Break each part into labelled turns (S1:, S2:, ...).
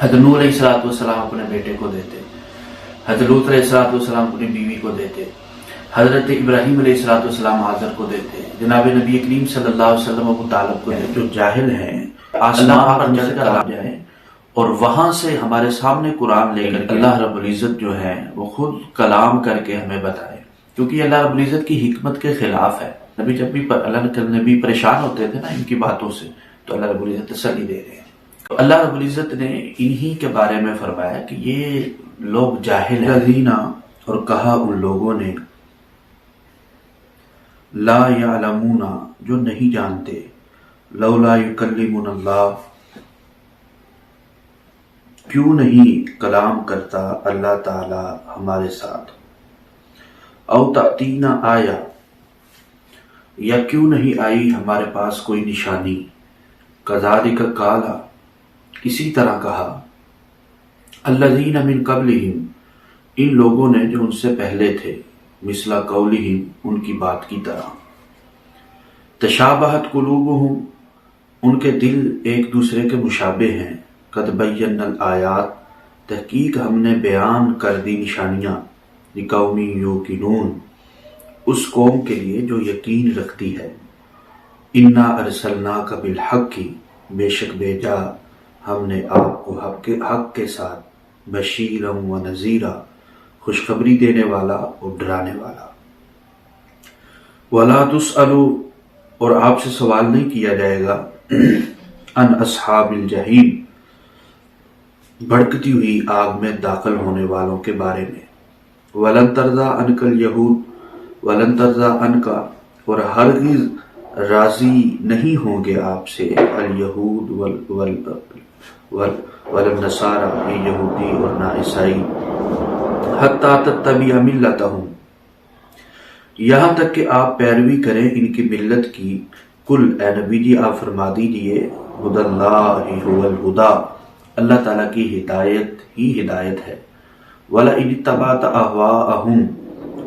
S1: حضرت نوح علیہ السلام اپنے بیٹے کو دیتے، حضرت لوط علیہ السلام اپنی بیوی کو دیتے، حضرت ابراہیم علیہ السلام حاضر کو دیتے، جناب نبی کریم صلی اللہ علیہ وسلم ابو طالب کو دیتے۔ جو جاہل ہیں آسمان پر چڑھ کر آ جائیں اور وہاں سے ہمارے سامنے قرآن لے کر اللہ رب العزت جو ہے وہ خود کلام کر کے ہمیں بتائے، کیونکہ یہ اللہ رب العزت کی حکمت کے خلاف ہے۔ نبی جب بھی نبی پریشان ہوتے تھے نا ان کی باتوں سے، تو اللہ رب العزت تسلی دے رہے ہیں۔ تو اللہ رب العزت نے انہی کے بارے میں فرمایا کہ یہ لوگ جاہل ہیں، اور کہا ان لوگوں نے لا یعلمون جو نہیں جانتے، لولا یکلمنا اللہ کیوں نہیں کلام کرتا اللہ تعالی ہمارے ساتھ، او تأتینا آیا یا کیوں نہیں آئی ہمارے پاس کوئی نشانی، کذالک قالا اسی طرح کہا الذین من قبلہم ان لوگوں نے جو ان سے پہلے تھے، مثل قولہم ان کی بات کی طرح، تشابہت قلوبہم ان کے دل ایک دوسرے کے مشابہ ہیں، قد بینا الآیات تحقیق ہم نے بیان کر دی نشانیاں، لقوم یوقنون اس قوم کے لیے جو یقین رکھتی ہے، انا ارسلناک بالحق بے شک بھیجا ہم نے آپ کو حق کے ساتھ، بشیرا و نذیرا خوشخبری دینے والا اور ڈرانے والا، ولا تسألوا اور آپ سے سوال نہیں کیا جائے گا، ان اصحاب الجحیم بھڑکتی ہوئی آگ میں داخل ہونے والوں کے بارے میں، ولن ترضی عنک الیہود ولن ترضی عنک اور ہرگز راضی نہیں ہوں گے آپ سے، الیہود والنصارى یہودی اور نہ عیسائی، حتی تتبع ملتہم یہاں تک کہ آپ پیروی کریں ان کی ملت کی، کل اے نبی جی آپ فرما دیجئے ھدی اللہ ھو الھدی اللہ تعالیٰ کی ہدایت ہی ہدایت ہے، وَلَئِنِ اتَّبَعْتَ أَهْوَاءَهُمْ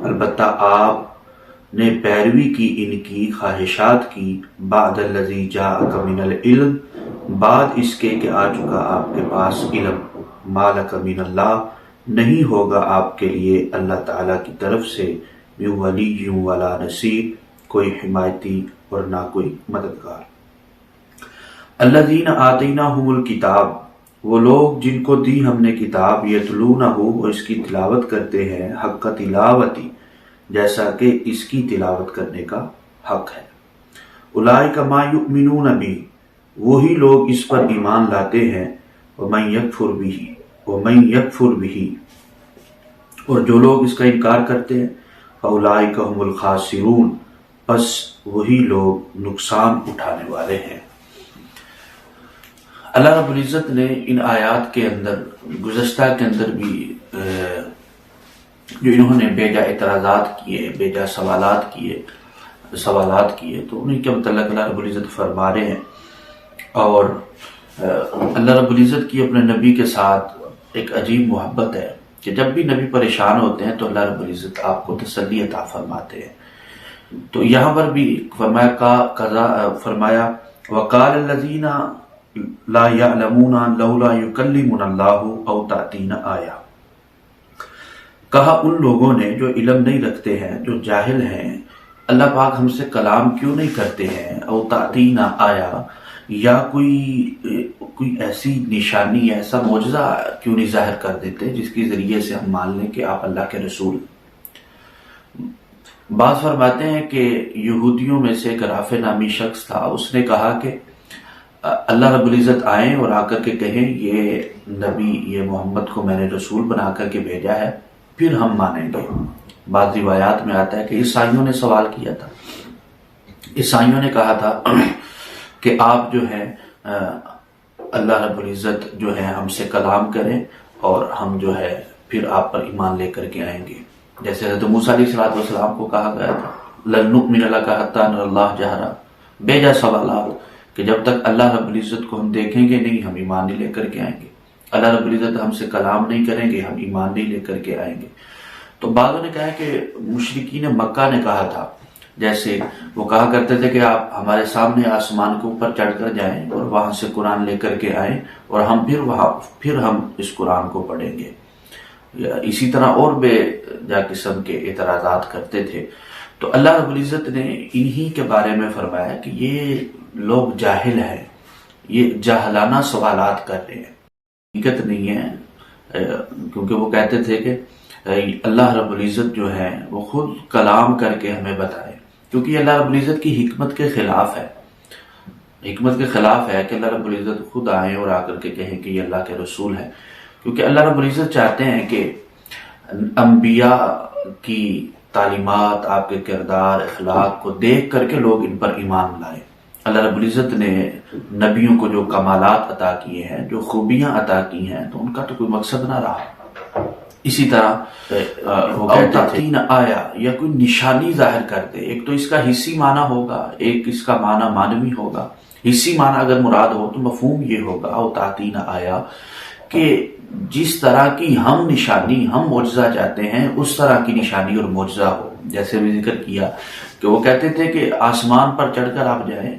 S1: البتہ آپ نے پیروی کی ان کی خواہشات کی، بعد الذی جاءک من العلم بعد اس کے کہ آ چکا آپ کے پاس علم، ما لک من اللہ نہیں ہوگا آپ کے لیے اللہ تعالیٰ کی طرف سے من ولی ولا نصیر کوئی حمایتی اور نہ کوئی مددگار۔ الذین آتیناہم الکتاب وہ لوگ جن کو دی ہم نے کتاب، یتلونہ وہ اس کی تلاوت کرتے ہیں، حق تلاوتی جیسا کہ اس کی تلاوت کرنے کا حق ہے، اولئک ما یؤمنون بہ وہی لوگ اس پر ایمان لاتے ہیں، ومن یکفر بہ اور جو لوگ اس کا انکار کرتے ہیں، فاولئک هم الخاسرون پس وہی لوگ نقصان اٹھانے والے ہیں۔ اللہ رب العزت نے ان آیات کے اندر گزشتہ کے اندر بھی جو انہوں نے بیجا اعتراضات کیے، بیجا سوالات کیے تو انہیں کے متعلق اللہ رب العزت فرما رہے ہیں، اور اللہ رب العزت کی اپنے نبی کے ساتھ ایک عجیب محبت ہے کہ جب بھی نبی پریشان ہوتے ہیں تو اللہ رب العزت آپ کو تسلی عطا فرماتے ہیں۔ تو یہاں پر بھی فرمایا وقال الذین لا یعلمون لولا یکلمنا اللہ او تأتینا آیا، کہا ان لوگوں نے جو علم نہیں رکھتے ہیں، جو جاہل ہیں، اللہ پاک ہم سے کلام کیوں نہیں کرتے ہیں، او تأتینا آیا یا کوئی ایسی نشانی ایسا معجزہ کیوں نہیں ظاہر کر دیتے جس کے ذریعے سے ہم مان لیں کہ آپ اللہ کے رسول۔ بعض فرماتے ہیں کہ یہودیوں میں سے ایک رافع نامی شخص تھا، اس نے کہا کہ اللہ رب العزت آئیں اور آ کر کے کہیں یہ نبی یہ محمد کو میں نے رسول بنا کر کے بھیجا ہے پھر ہم مانیں گے۔ بعض روایات میں آتا ہے کہ عیسائیوں نے سوال کیا تھا، عیسائیوں نے کہا تھا کہ آپ جو ہے اللہ رب العزت جو ہے ہم سے کلام کریں اور ہم جو ہے پھر آپ پر ایمان لے کر کے آئیں گے، جیسے حضرت موسیٰ علیہ السلام کو کہا گیا تھا لن نؤمن لک حتی نری اللہ جہرا، بیجا سوالات کہ جب تک اللہ رب العزت کو ہم دیکھیں گے نہیں ہم ایمان نہیں لے کر کے آئیں گے، اللہ رب العزت ہم سے کلام نہیں کریں گے ہم ایمان نہیں لے کر کے آئیں گے۔ تو بعضوں نے کہا کہ مشرکین مکہ نے کہا تھا جیسے وہ کہا کرتے تھے کہ آپ ہمارے سامنے آسمان کے اوپر چڑھ کر جائیں اور وہاں سے قرآن لے کر کے آئیں اور پھر ہم اس قرآن کو پڑھیں گے. اسی طرح اور بے جا قسم کے اعتراضات کرتے تھے. تو اللہ رب العزت نے انہی کے بارے میں فرمایا کہ یہ لوگ جاہل ہیں، یہ جاہلانہ سوالات کر رہے ہیں، حقیقت نہیں ہے. کیونکہ وہ کہتے تھے کہ اللہ رب العزت جو ہے وہ خود کلام کر کے ہمیں بتائے، کیونکہ یہ اللہ رب العزت کی حکمت کے خلاف ہے. حکمت کے خلاف ہے کہ اللہ رب العزت خود آئیں اور آ کر کے کہیں کہ یہ اللہ کے رسول ہے. کیونکہ اللہ رب العزت چاہتے ہیں کہ انبیاء کی تعلیمات، آپ کے کردار، اخلاق کو دیکھ کر کے لوگ ان پر ایمان لائیں. اللہ رب العزت نے نبیوں کو جو کمالات عطا کیے ہیں، جو خوبیاں عطا کی ہیں، تو ان کا تو کوئی مقصد نہ رہا. اسی طرح وہ کہتے تھے آیا یا کوئی نشانی ظاہر کر دے. ایک تو اس کا حصی معنی ہوگا، ایک اس کا معنی معنوی ہوگا. حصی معنی اگر مراد ہو تو مفہوم یہ ہوگا او تعطین آیا کہ جس طرح کی ہم نشانی، ہم معجزہ چاہتے ہیں، اس طرح کی نشانی اور معجزہ ہو. جیسے بھی ذکر کیا کہ وہ کہتے تھے کہ آسمان پر چڑھ کر آپ جائیں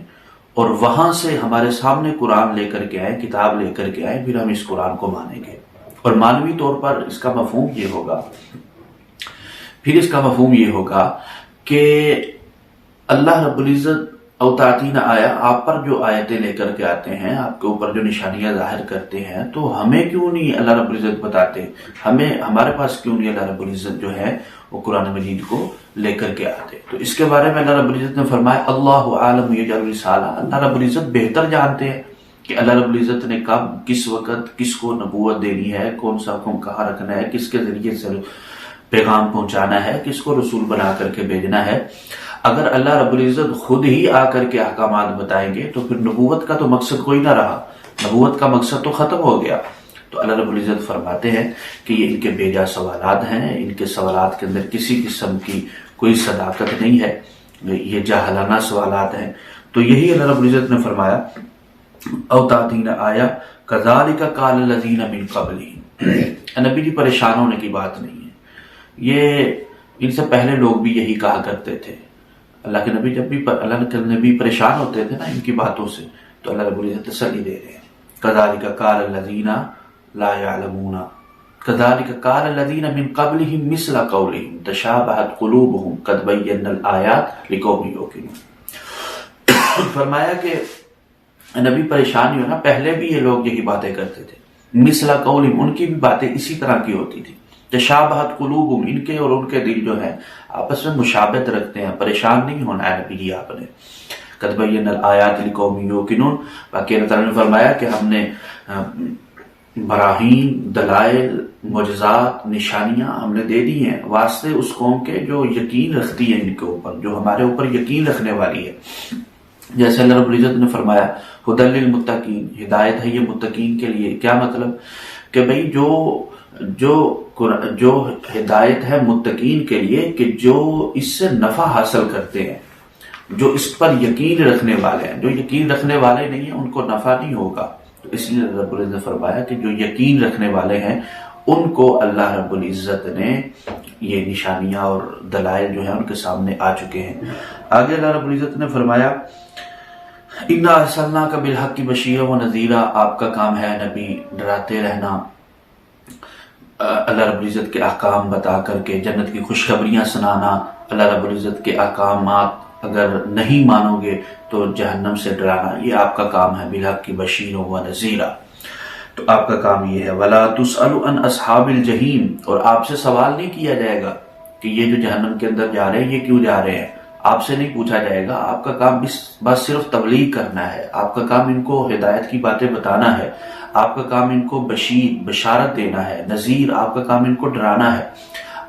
S1: اور وہاں سے ہمارے سامنے قرآن لے کر کے آئیں، کتاب لے کر کے آئیں، پھر ہم اس قرآن کو مانیں گے. اور معنوی طور پر اس کا مفہوم یہ ہوگا، پھر اس کا مفہوم یہ ہوگا کہ اللہ رب العزت او تعطین آیا، آپ پر جو آیتیں لے کر کے آتے ہیں، آپ کے اوپر جو نشانیاں ظاہر کرتے ہیں، تو ہمیں کیوں نہیں اللہ رب العزت بتاتے؟ ہمارے پاس کیوں نہیں اللہ رب العزت جو ہے وہ قرآن مجید کو لے کر کے آتے؟ تو اس کے بارے میں اللہ رب العزت نے فرمایا اللہ عالم یجعل رسالہ، اللہ رب العزت بہتر جانتے ہیں کہ اللہ رب العزت نے کب، کس وقت کس کو نبوت دینی ہے، کون سا حکم کہاں رکھنا ہے، کس کے ذریعے سے پیغام پہنچانا ہے، کس کو رسول بنا کر کے بھیجنا ہے. اگر اللہ رب العزت خود ہی آ کر کے احکامات بتائیں گے تو پھر نبوت کا تو مقصد کوئی نہ رہا، نبوت کا مقصد تو ختم ہو گیا. تو اللہ رب العزت فرماتے ہیں کہ یہ ان کے بیجا سوالات ہیں، ان کے سوالات کے اندر کسی قسم کی کوئی صداقت نہیں ہے، یہ جاہلانہ سوالات ہیں. تو یہی اللہ رب العزت نے فرمایا او تعطین آیا کذالک قال الذین من قبلہم. نبی جی پریشان ہونے کی بات نہیں ہے، یہ ان سے پہلے لوگ بھی یہی کہا کرتے تھے. اللہ کے نبی جب بھی اللہ کے نبی پریشان ہوتے تھے نا ان کی باتوں سے، تو اللہ رب العزت تسلی دے رہے ہیں. کذالک قال الذین لا يعلمون کذالک قال الذین من قبلہم مثل قولہم تشابہت قلوبہم قد بینا الآیات لقوم یوقنون. فرمایا کہ نبی پریشان ہی ہونا، پہلے بھی یہ لوگ یہی باتیں کرتے تھے. مثل قولہم، ان کی بھی باتیں اسی طرح کی ہوتی تھی. تشابہت قلوبہم، ان کے اور ان کے دل جو ہے آپس میں مشابہت رکھتے ہیں. پریشان نہیں ہونا ہے نبی جی آپ نے. قد بینا الآیات لقوم یوقنون، باقی اللہ تعالیٰ نے فرمایا کہ ہم نے براہین، دلائل، معجزات، نشانیاں ہم نے دے دی ہیں واسطے اس قوم کے جو یقین رکھتی ہے ان کے اوپر، جو ہمارے اوپر یقین رکھنے والی ہے. جیسے اللہ رب العزت نے فرمایا ہدی للمتقین، ہدایت ہے یہ متقین کے لیے. کیا مطلب؟ کہ بھئی جو ہدایت ہے متقین کے لیے کہ جو اس سے نفع حاصل کرتے ہیں، جو اس پر یقین رکھنے والے ہیں. جو یقین رکھنے والے نہیں ہیں ان کو نفع نہیں ہوگا. تو اس لیے رب العزت نے فرمایا کہ جو یقین رکھنے والے ہیں ان کو اللہ رب العزت نے یہ نشانیاں اور دلائل جو ہیں ان کے سامنے آ چکے ہیں. آگے اللہ رب العزت نے فرمایا اِنَّا أَرْسَلْنَاكَ بِالْحَقِّ بَشِيرًا وَنَذِيرًا، آپ کا کام ہے نبی ڈراتے رہنا، اللہ رب العزت کے احکام بتا کر کے جنت کی خوشخبریاں سنانا. اللہ رب العزت کے احکامات اگر نہیں مانو گے تو جہنم سے ڈرانا، یہ آپ کا کام ہے. بِالْحَقِّ بَشِيرًا وَنَذِيرًا، تو آپ کا کام یہ ہے. وَلَا تُسْأَلُ عَنْ أَصْحَابِ الْجَحِيمِ، اور آپ سے سوال نہیں کیا جائے گا کہ یہ جو جہنم کے اندر جا رہے ہیں یہ کیوں جا رہے ہیں. آپ سے نہیں پوچھا جائے گا. آپ کا کام بس صرف تبلیغ کرنا ہے. آپ کا کام ان کو ہدایت کی باتیں بتانا ہے. آپ کا کام ان کو بشارت دینا ہے. نذیر، آپ کا کام ان کو ڈرانا ہے.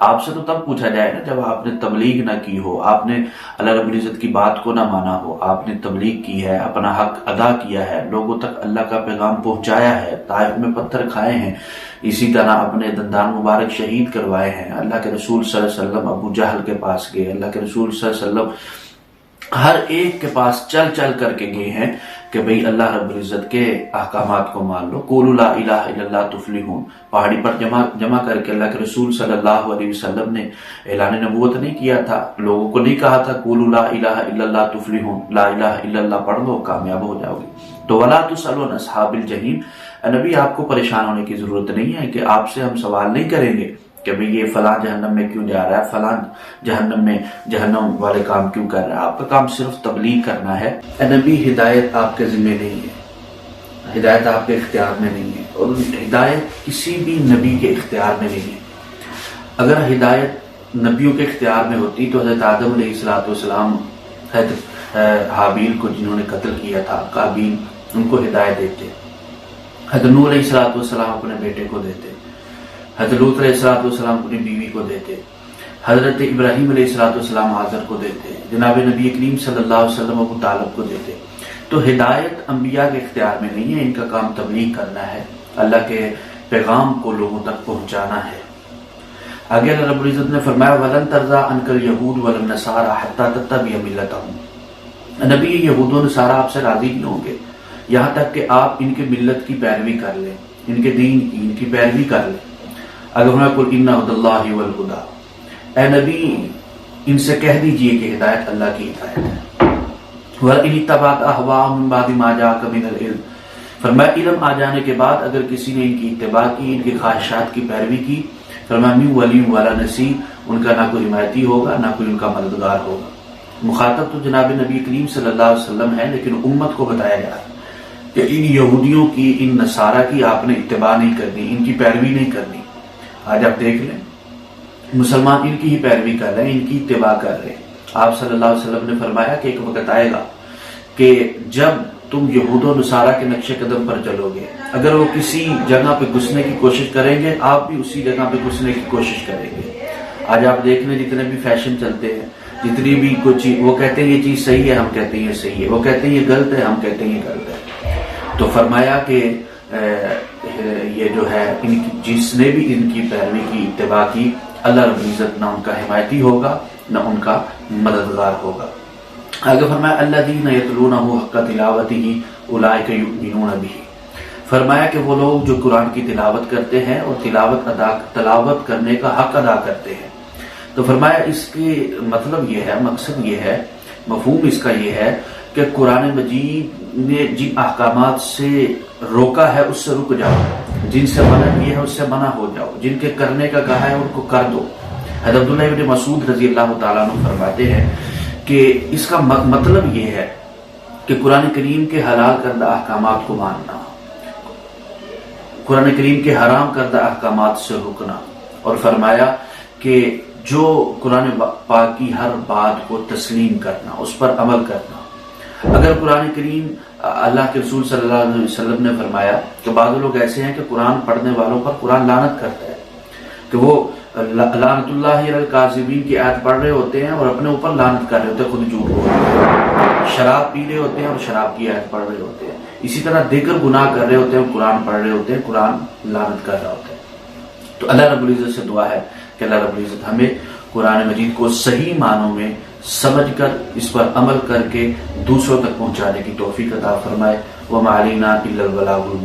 S1: آپ سے تو تب پوچھا جائے نا جب آپ نے تبلیغ نہ کی ہو، آپ نے اللہ رب العزت کی بات کو نہ مانا ہو. آپ نے تبلیغ کی ہے، اپنا حق ادا کیا ہے، لوگوں تک اللہ کا پیغام پہنچایا ہے، طائف میں پتھر کھائے ہیں، اسی طرح اپنے دندان مبارک شہید کروائے ہیں. اللہ کے رسول صلی اللہ علیہ وسلم ابو جہل کے پاس گئے، اللہ کے رسول صلی اللہ علیہ وسلم ہر ایک کے پاس چل چل کر کے گئے ہیں کہ کہ بھئی اللہ رب العزت کے احکامات کو مان لو. قولوا لا الہ الا اللہ تفلحون. پہاڑی پر جمع کر کے اللہ کے رسول صلی اللہ علیہ وسلم نے اعلان نبوت نہیں کیا تھا، لوگوں کو نہیں کہا تھا قولوا لا الہ الا اللہ تفلحون، لا الہ الا اللہ پڑھ لو کامیاب ہو جاؤ گے. تو ولا تسألوا عن اصحاب الجحیم، نبی آپ کو پریشان ہونے کی ضرورت نہیں ہے کہ آپ سے ہم سوال نہیں کریں گے کہ بھئی یہ فلاں جہنم میں کیوں جا رہا ہے، فلاں جہنم والے کام کیوں کر رہا ہے. آپ کا کام صرف تبلیغ کرنا ہے. اے نبی ہدایت آپ کے ذمہ نہیں ہے، ہدایت آپ کے اختیار میں نہیں ہے، اور ہدایت کسی بھی نبی کے اختیار میں نہیں ہے. اگر ہدایت نبیوں کے اختیار میں ہوتی تو حضرت آدم علیہ السلام حضرت حابیل کو جنہوں نے قتل کیا تھا، قابیل، ان کو ہدایت دیتے. حضرت نوح علیہ السلام اپنے بیٹے کو دیتے، حضرت لوط علیہ السلام اپنی بیوی کو دیتے، حضرت ابراہیم علیہ السلام حاضر کو دیتے، جناب نبی کریم صلی اللہ علیہ وسلم ابو طالب کو دیتے. تو ہدایت انبیاء کے اختیار میں نہیں ہے، ان کا کام تبلیغ کرنا ہے، اللہ کے پیغام کو لوگوں تک پہنچانا ہے. آگے اللہ رب العزت نے فرمایا وَلَن تَرْضَىٰ عَنْكَ الْيَهُودُ وَلَا النَّصَارَىٰ حَتَّىٰ تَتَّبِعَ مِلَّتَهُمْ. نبی یہود و نصارہ آپ سے راضی نہیں ہوں گے یہاں تک کہ آپ ان کے ملت کی پیروی کر لیں، ان کے دین کی، ان کی پیروی کر لیں. اگر ہمیں قُلْ إِنَّ هُدَى اللَّهِ وَالْهُدَىٰ، اے نبی ان سے کہہ دیجئے کہ ہدایت اللہ کی ہدایت ہے. وَإِنِ اتَّبَعْتَ أَهْوَاءَهُم مِّن بَعْدِ مَا جَاءَكَ مِنَ الْعِلْمِ، فرمایا علم آ جانے کے بعد اگر کسی نے ان کی اتباع کی، ان کی خواہشات کی پیروی کی، فرمایا مِن وَلِيٍّ وَلَا نَصِيرٍ، ان کا نہ کوئی حمایتی ہوگا نہ کوئی ان کا مددگار ہوگا. مخاطب تو جناب نبی کریم صلی اللہ علیہ وسلم ہے، لیکن امت کو بتایا جا رہا ہے کہ ان یہودیوں کی، ان نصارہ کی آپ نے اتباع نہیں کرنی، ان کی پیروی نہیں کرنی. آج آپ دیکھ لیں مسلمان ان کی ہی پیروی کر رہے ہیں، ان کی اتباع کر رہے ہیں. آپ صلی اللہ علیہ وسلم نے فرمایا کہ ایک وقت آئے گا کہ جب تم یہود و نصارہ کے نقش قدم پر چلو گے، اگر وہ کسی جگہ پہ گھسنے کی کوشش کریں گے آپ بھی اسی جگہ پہ گھسنے کی کوشش کریں گے. آج آپ دیکھ لیں جتنے بھی فیشن چلتے ہیں، جتنی بھی کچھ، وہ کہتے ہیں یہ چیز صحیح ہے، ہم کہتے ہیں یہ صحیح ہے، وہ کہتے ہیں یہ غلط ہے، ہم کہتے ہیں یہ غلط ہے. تو فرمایا کہ یہ جو ہے جس نے بھی ان کی پیروی کی، اتباع کی، اللہ رب العزت نہ ان کا حمایتی ہوگا نہ ان کا مددگار ہوگا. آگے فرمایا الذین یتلونہ حق تلاوتہ اولئک یؤمنون بہ، فرمایا کہ وہ لوگ جو قرآن کی تلاوت کرتے ہیں اور تلاوت کرنے کا حق ادا کرتے ہیں. تو فرمایا اس کے مطلب یہ ہے، مقصد یہ ہے، مفہوم اس کا یہ ہے کہ قرآن مجید نے جن احکامات سے روکا ہے اس سے رک جاؤ، جن سے منع کیا ہے اس سے منع ہو جاؤ، جن کے کرنے کا کہا ہے ان کو کر دو. حضرت عبداللہ ابن مسعود رضی اللہ تعالیٰ عنہ فرماتے ہیں کہ اس کا مطلب یہ ہے کہ قرآن کریم کے حلال کردہ احکامات کو ماننا، قرآن کریم کے حرام کردہ احکامات سے رکنا، اور فرمایا کہ جو قرآن پاک کی ہر بات کو تسلیم کرنا، اس پر عمل کرنا. اگر قرآن کریم، اللہ کے رسول صلی اللہ علیہ وسلم نے فرمایا کہ بعض لوگ ایسے ہیں کہ قرآن پڑھنے والوں پر قرآن لعنت کرتا ہے، کہ وہ لعنت اللہ علی الکاذبین کی آیت پڑھ رہے ہوتے ہیں اور اپنے اوپر لعنت کر رہے ہوتے ہیں، خود جھوٹ بول رہے ہیں. شراب پی رہے ہوتے ہیں اور شراب کی آیت پڑھ رہے ہوتے ہیں. اسی طرح دیگر گناہ کر رہے ہوتے ہیں، قرآن پڑھ رہے ہوتے ہیں، قرآن لعنت کر رہا ہوتا ہے. تو اللہ رب العزت سے دعا ہے کہ اللہ رب العزت ہمیں قرآن مجید کو صحیح معنوں میں سمجھ کر اس پر عمل کر کے دوسروں تک پہنچانے کی توفیق عطا فرمائے. وما علینا الا البلاغ